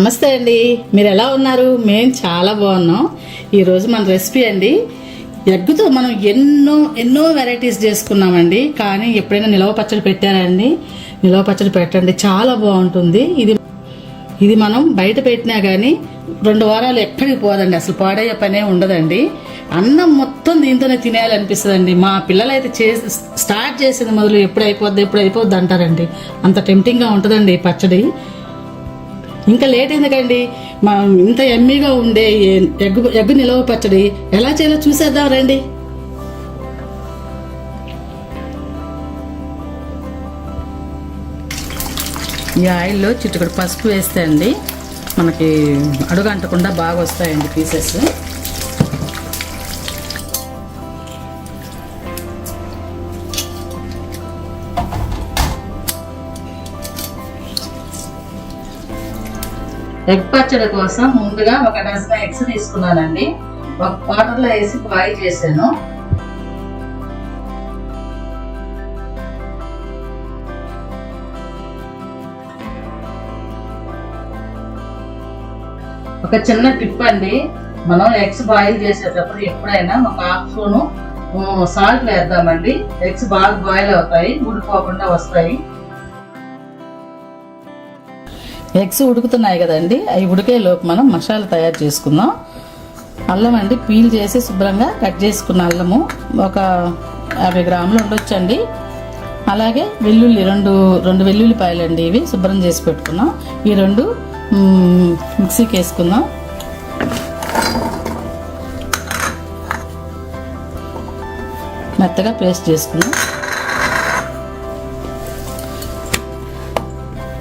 నమస్తే అండి, మీరు ఎలా ఉన్నారు? మేము చాలా బాగున్నాం. ఈరోజు మన రెసిపీ అండి, ఎగ్గుతో మనం ఎన్నో వెరైటీస్ చేసుకున్నామండి. కానీ ఎప్పుడైనా నిలవ పచ్చడి పెట్టారండి? నిలవ పచ్చడి పెట్టండి, చాలా బాగుంటుంది. ఇది మనం బయట పెట్టినా కానీ 2 వారాలు ఎక్కడికి పోదండి, అసలు పాడయ్యే పనే ఉండదండి. అన్నం మొత్తం దీంతోనే తినేయాలనిపిస్తుందండి. మా పిల్లలు అయితే స్టార్ట్ చేసేది మొదలు ఎప్పుడు అయిపోద్ది అంటారండి. అంత టెంప్టింగ్గా ఉంటుందండి ఈ పచ్చడి. ఇంకా లేట్ ఎందుకండి, ఇంత ఎమ్మీగా ఉండే ఎగ్గు నిలవ పచ్చడి ఎలా చేయాలో చూసేద్దాం రండి. ఈ ఆయిల్లో చిటికెడు పసుపు వేస్తే అండి మనకి అడుగు అంటకుండా బాగా వస్తాయండి పీసెస్. ఎగ్ పచ్చడి కోసం ముందుగా 1 డజన్ ఎగ్స్ తీసుకున్నానండి. వాటర్లో వేసి బాయిల్ చేశాను. ఒక చిన్న టిప్ అండి, మనం ఎగ్స్ బాయిల్ చేసేటప్పుడు ఎప్పుడైనా ఒక 1/2 స్పూను సాల్ట్ వేద్దామండి. ఎగ్స్ బాగా బాయిల్ అవుతాయి, ఊడిపోకుండా వస్తాయి. ఎగ్స్ ఉడుకుతున్నాయి కదండి, అవి ఉడికే లోపు మనం మసాలా తయారు చేసుకుందాం. అల్లం అండి, పీల్ చేసి శుభ్రంగా కట్ చేసుకున్న అల్లము ఒక 50 గ్రాములు ఉండొచ్చండి. అలాగే వెల్లుల్లి రెండు వెల్లుల్లిపాయలు అండి, ఇవి శుభ్రం చేసి పెట్టుకున్నాం. ఈ 2 మిక్సీకి వేసుకుందాం. మెత్తగా పేస్ట్ చేసుకుందాం.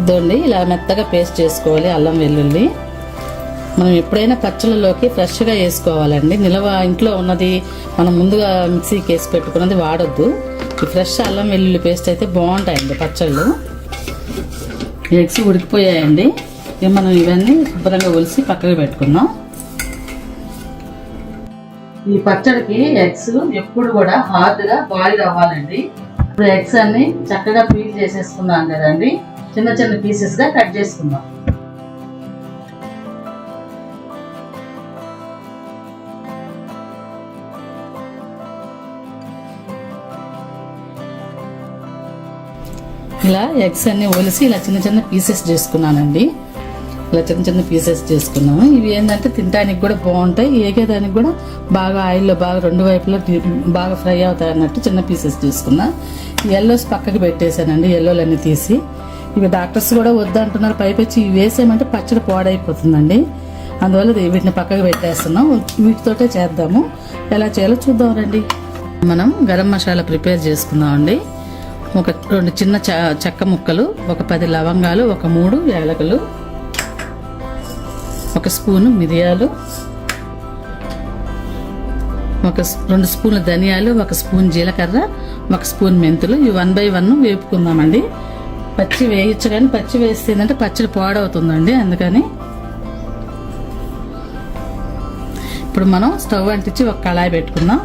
ఇదండి, ఇలా మెత్తగా పేస్ట్ చేసుకోవాలి అల్లం వెల్లుల్లి. మనం ఎప్పుడైనా పచ్చళ్ళలోకి ఫ్రెష్గా వేసుకోవాలండి. నిలవ ఇంట్లో ఉన్నది మనం ముందుగా మిక్సీకి వేసి పెట్టుకున్నది వాడొద్దు. ఈ ఫ్రెష్ అల్లం వెల్లుల్లి పేస్ట్ అయితే బాగుంటాయండి పచ్చళ్ళు. ఎగ్స్ ఉడికిపోయాయండి, మనం ఇవన్నీ శుభ్రంగా ఒలిసి పక్కకు పెట్టుకుందాం. ఈ పచ్చడికి ఎగ్స్ ఎప్పుడు కూడా హార్డ్గా బాయిల్ అవ్వాలండి. ఇప్పుడు ఎగ్స్ అన్ని చక్కగా పీల్ చేసేసుకున్నాం కదండి, చిన్న చిన్న పీసెస్గా కట్ చేసుకుందాం. ఇలా ఎగ్స్ అన్ని ఒలిసి ఇలా చిన్న చిన్న పీసెస్ చేసుకున్నానండి. ఇలా చిన్న చిన్న పీసెస్ చేసుకున్నాము. ఇవి ఏంటంటే తినడానికి కూడా బాగుంటాయి, ఏగేదానికి కూడా బాగా ఆయిల్లో బాగా 2 వైపులా బాగా ఫ్రై అవుతాయి అన్నట్టు చిన్న పీసెస్ చేసుకున్నా. ఎల్లోస్ పక్కకి పెట్టేశానండి, ఎల్లోలన్నీ తీసి. ఇవి డాక్టర్స్ కూడా వద్దంటున్నారు, పైపెచ్చి ఇవి వేసేయమంటే పచ్చడి పాడైపోతుందండి. అందువల్ల వీటిని పక్కకు పెట్టేస్తున్నాం. వీటితోటే చేద్దాము, ఎలా చేయాలో చూద్దాం రండి. మనం గరం మసాలా ప్రిపేర్ చేసుకుందామండి. ఒక 2 చిన్న చెక్క ముక్కలు, ఒక 10 లవంగాలు, ఒక 3 యాలకులు, ఒక స్పూను మిరియాలు, ఒక 2 స్పూన్ల ధనియాలు, ఒక స్పూన్ జీలకర్ర, ఒక స్పూన్ మెంతులు. ఇవి 1 by 1 వేపుకుందామండి. పచ్చి వేయచ్చు, కానీ పచ్చి వేస్తే ఏంటంటే పచ్చడి పాడవుతుందండి. అందుకని ఇప్పుడు మనం స్టవ్ అంటించి ఒక కళాయి పెట్టుకుందాం.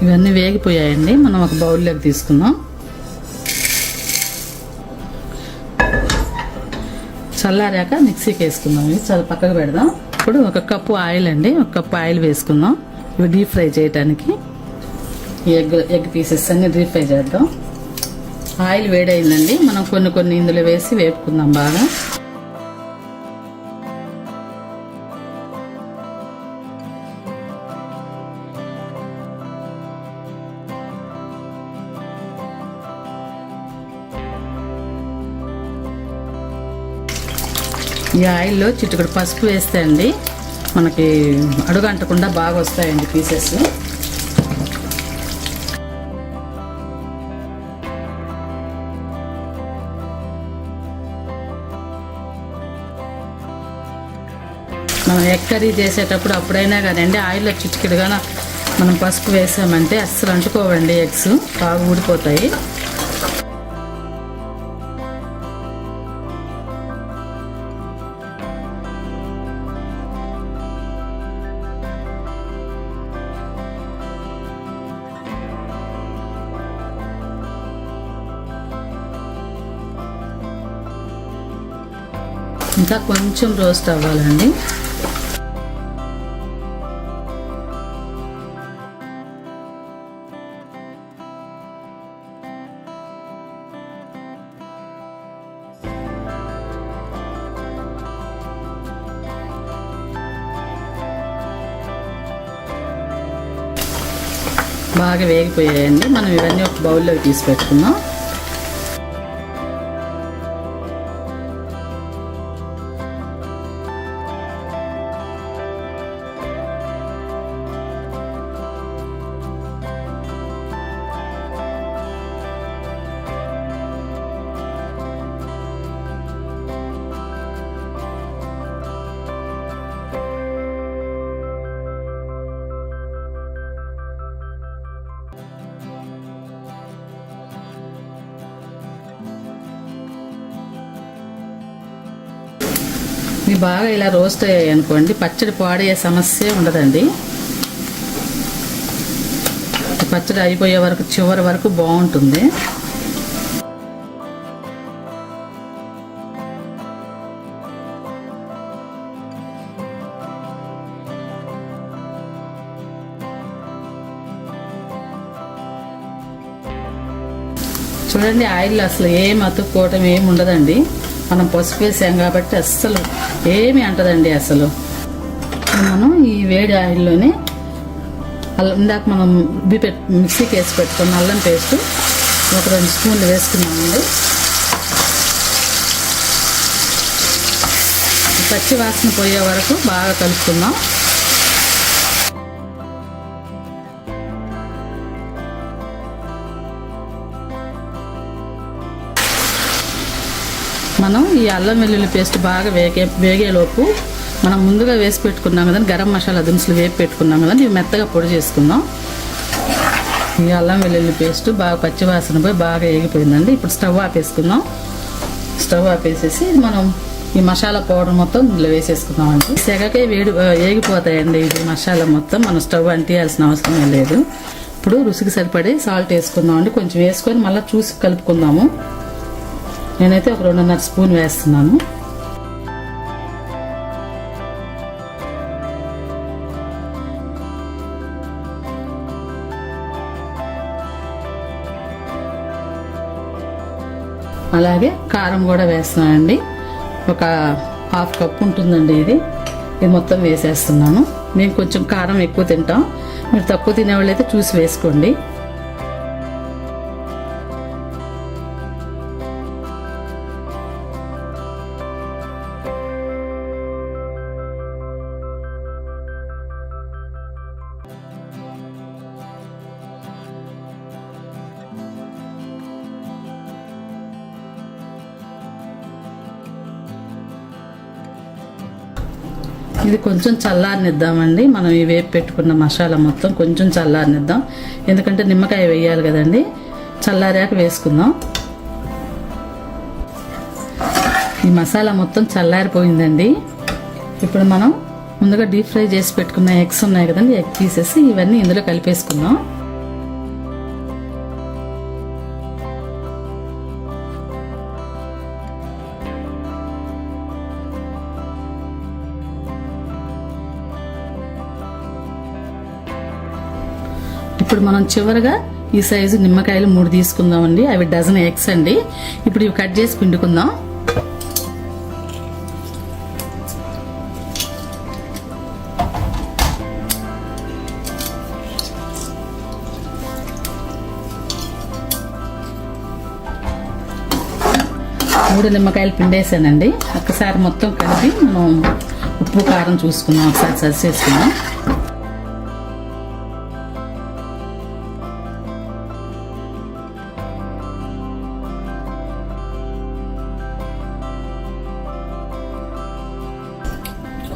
ఇవన్నీ వేగిపోయాయండి, మనం ఒక బౌల్లోకి తీసుకుందాం. చల్లారాక మిక్సీకి వేసుకుందాం. ఇవి చాలా పక్కకు పెడదాం. ఇప్పుడు 1 కప్పు ఆయిల్ అండి, 1 కప్పు ఆయిల్ వేసుకుందాం. ఇవి డీప్ ఫ్రై చేయడానికి ఈ ఎగ్ పీసెస్ అన్ని డీప్ ఫ్రై చేద్దాం. ఆయిల్ వేడైందండి, మనం కొన్ని ఇందులో వేసి వేపుకుందాం బాగా. ఈ ఆయిల్లో చిటికెడు పసుపు వేస్తే అండి మనకి అడుగు అంటకుండా బాగా వస్తాయండి పీసెస్. మనం ఎగ్ కర్రీ చేసేటప్పుడు అప్పుడైనా కానివ్వండి ఆయిల్లో చిటికెడుగా మనం పసుపు వేసామంటే అస్సలు అంటుకోవండి, ఎగ్స్ బాగా ఊడిపోతాయి. ఇంకా కొంచెం రోస్ట్ అవ్వాలండి. బాగా వేగిపోయాయండి. మనం ఇవన్నీ ఒక బౌల్లోకి తీసి పెట్టుకుందాం. ఇవి బాగా ఇలా రోస్ట్ అయ్యాయి అనుకోండి, పచ్చడి పాడయ్యే సమస్య ఉండదండి. పచ్చడి అయిపోయే వరకు చివరి వరకు బాగుంటుంది. చూడండి, ఆయిల్ అసలు ఏం అతుక్కోవటం ఏమి ఉండదండి. మనం పసుపు వేసాం కాబట్టి అస్సలు ఏమి అంటదండి. అసలు మనం ఈ వేడి ఆయిల్లోనే ఇందాక మనం మిక్సీకి వేసి పెట్టుకున్న అల్లం పేస్ట్ ఒక 2 స్పూన్లు వేసుకున్నామండి. పచ్చి వాసన పోయే వరకు బాగా కలుపుకుందాం. మనం ఈ అల్లం వెల్లుల్లి పేస్ట్ బాగా వేగేలోపు మనం ముందుగా వేసి పెట్టుకున్నాం కదండి, గరం మసాలా దినుసులు వేపి పెట్టుకున్నాం కదండి, ఇవి మెత్తగా పొడి చేసుకుందాం. ఈ అల్లం వెల్లుల్లి పేస్ట్ బాగా పచ్చివాసన పోయి బాగా వేగిపోయిందండి. ఇప్పుడు స్టవ్ ఆపేసుకుందాం. స్టవ్ ఆపేసేసి మనం ఈ మసాలా పౌడర్ మొత్తం ఇందులో వేసేసుకుందామండి. సెగకే వేగిపోతాయండి ఇది మసాలా మొత్తం. మనం స్టవ్ అంటియాల్సిన అవసరం లేదు. ఇప్పుడు రుచికి సరిపడి సాల్ట్ వేసుకుందామండి. కొంచెం వేసుకొని మళ్ళీ చూసి కలుపుకుందాము. నేనైతే ఒక 2.5 స్పూన్ వేస్తున్నాను. అలాగే కారం కూడా వేస్తున్నానండి. ఒక 1/2 కప్పు ఉంటుందండి ఇది మొత్తం వేసేస్తున్నాను. మేము కొంచెం కారం ఎక్కువ తింటాం, మీరు తక్కువ తినేవాళ్ళు అయితే చూసి వేసుకోండి. ఇది కొంచెం చల్లారనిద్దామండి. మనం ఈ వేపు పెట్టుకున్న మసాలా మొత్తం కొంచెం చల్లారనిద్దాం, ఎందుకంటే నిమ్మకాయ వేయాలి కదండి. చల్లారాక వేసుకుందాం. ఈ మసాలా మొత్తం చల్లారిపోయిందండి. ఇప్పుడు మనం ముందుగా డీప్ ఫ్రై చేసి పెట్టుకున్న ఎగ్స్ ఉన్నాయి కదండి, ఎగ్ పీసెస్ ఇవన్నీ ఇందులో కలిపేసుకుందాం. ఇప్పుడు మనం చివరగా ఈ సైజు నిమ్మకాయలు 3 తీసుకుందామండి. అవి డజన్ ఎగ్స్ అండి. ఇప్పుడు ఇవి కట్ చేసి పిండుకుందాం. 3 నిమ్మకాయలు పిండేసానండి. ఒక్కసారి మొత్తం కలిపి మనం ఉప్పు కారం చూసుకుందాం, ఒకసారి సరి చేసుకుందాం.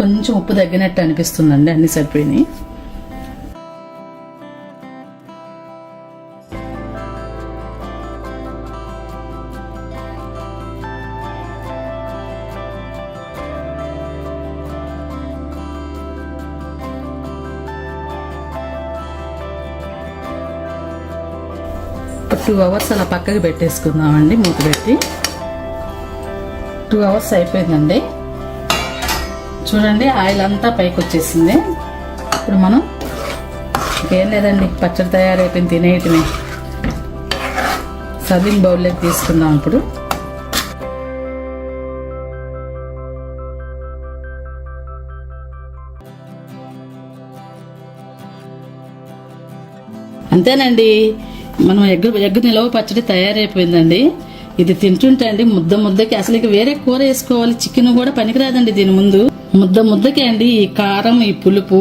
కొంచెం ఉప్పు తగ్గినట్టు అనిపిస్తుందండి, అన్ని సరిపోయినాయి. ఒక 2 అవర్స్ అలా పక్కకి పెట్టేసుకుందామండి, మూత పెట్టి. 2 అవర్స్ అయిపోయిందండి. చూడండి ఆయిల్ అంతా పైకి వచ్చేసింది. ఇప్పుడు మనం ఏం లేదండి, పచ్చడి తయారైపోయింది, తినేయటమే. సర్వింగ్ బౌల్లోకి తీసుకుందాం ఇప్పుడు. అంతేనండి, మనం ఎగ్ నిలవ పచ్చడి తయారైపోయిందండి. ఇది తింటుంటే అండి ముద్దకి అసలు ఇక వేరే కూర వేసుకోవాలి, చికెన్ కూడా పనికిరాదండి దీని ముందు. ముద్దకి అండి ఈ కారం, ఈ పులుపు,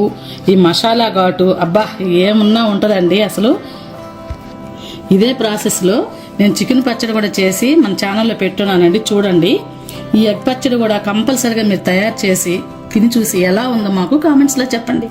ఈ మసాలా ఘాటు, అబ్బా ఏమున్నా ఉంటుందండి అసలు. ఇదే ప్రాసెస్లో నేను చికెన్ పచ్చడి కూడా చేసి మన ఛానల్లో పెట్టున్నానండి, చూడండి. ఈ ఎగ్ పచ్చడి కూడా కంపల్సరిగా మీరు తయారు చేసి తిని చూసి ఎలా ఉందో మాకు కామెంట్స్లో చెప్పండి.